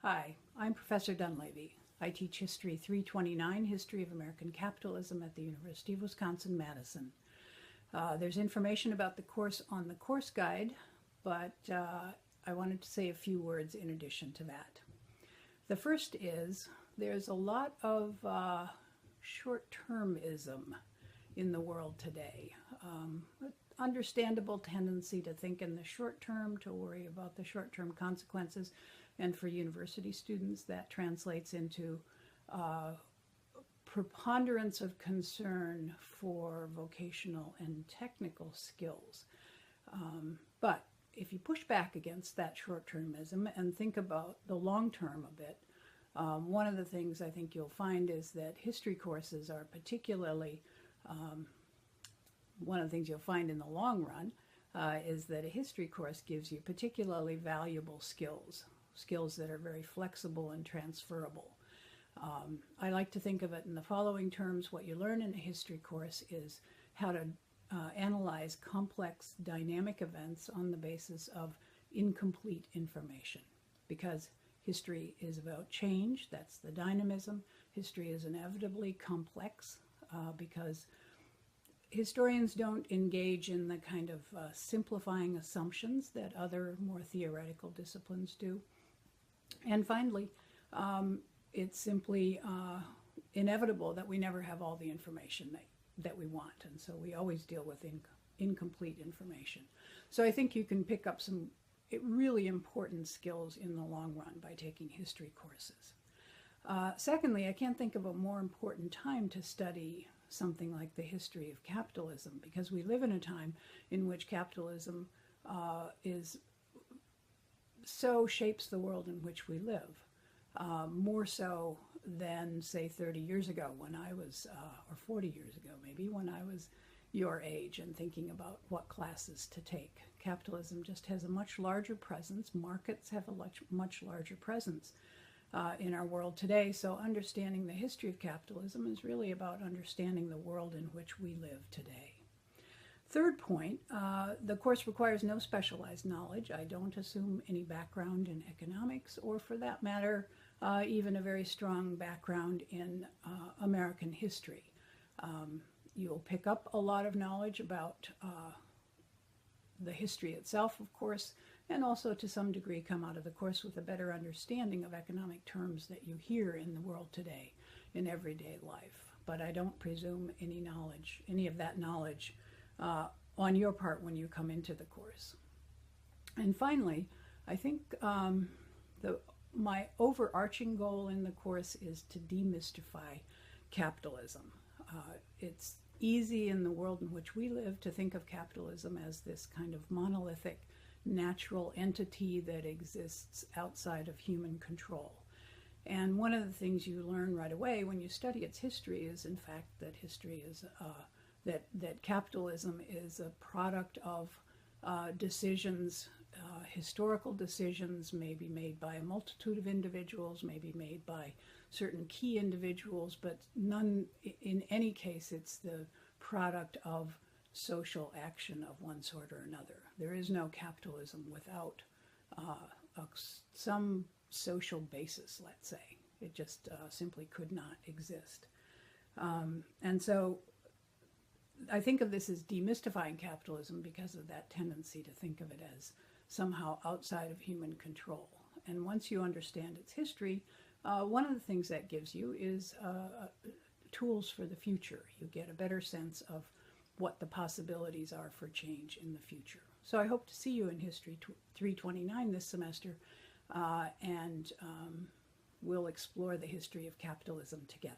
Hi, I'm Professor Dunlavy. I teach History 329, History of American Capitalism at the University of Wisconsin-Madison. There's information about the course on the course guide, but I wanted to say a few words in addition to that. The first is there's a lot of short-termism in the world today. Understandable tendency to think in the short term, to worry about the short-term consequences, and for university students that translates into preponderance of concern for vocational and technical skills. But if you push back against that short-termism and think about the long term a bit, one of the things I think you'll find is that history courses are particularly one of the things you'll find in the long run is that a history course gives you particularly valuable skills that are very flexible and transferable. I like to think of it in the following terms. What you learn in a history course is how to analyze complex dynamic events on the basis of incomplete information, because history is about change. That's the dynamism. History is inevitably complex because historians don't engage in the kind of simplifying assumptions that other more theoretical disciplines do. And finally, it's simply inevitable that we never have all the information that we want, and so we always deal with incomplete information. So I think you can pick up some really important skills in the long run by taking history courses. Secondly, I can't think of a more important time to study something like the history of capitalism, because we live in a time in which capitalism shapes the world in which we live, more so than, say, 30 years ago when I was, or 40 years ago maybe, when I was your age and thinking about what classes to take. Capitalism just has a much larger presence. Markets have a much larger presence in our world today, so understanding the history of capitalism is really about understanding the world in which we live today. Third point, the course requires no specialized knowledge. I don't assume any background in economics, or for that matter, even a very strong background in American history. You'll pick up a lot of knowledge about the history itself, of course, and also to some degree come out of the course with a better understanding of economic terms that you hear in the world today in everyday life. But I don't presume any of that knowledge on your part when you come into the course. And finally, I think my overarching goal in the course is to demystify capitalism. It's easy in the world in which we live to think of capitalism as this kind of monolithic natural entity that exists outside of human control. And one of the things you learn right away when you study its history is, in fact, that history is that capitalism is a product of decisions, historical decisions, maybe made by a multitude of individuals, maybe made by certain key individuals, but none, in any case, it's the product of social action of one sort or another. There is no capitalism without some social basis, let's say. It just simply could not exist. And so I think of this as demystifying capitalism because of that tendency to think of it as somehow outside of human control. And once you understand its history, one of the things that gives you is tools for the future. You get a better sense of what the possibilities are for change in the future. So I hope to see you in History 329 this semester, and we'll explore the history of capitalism together.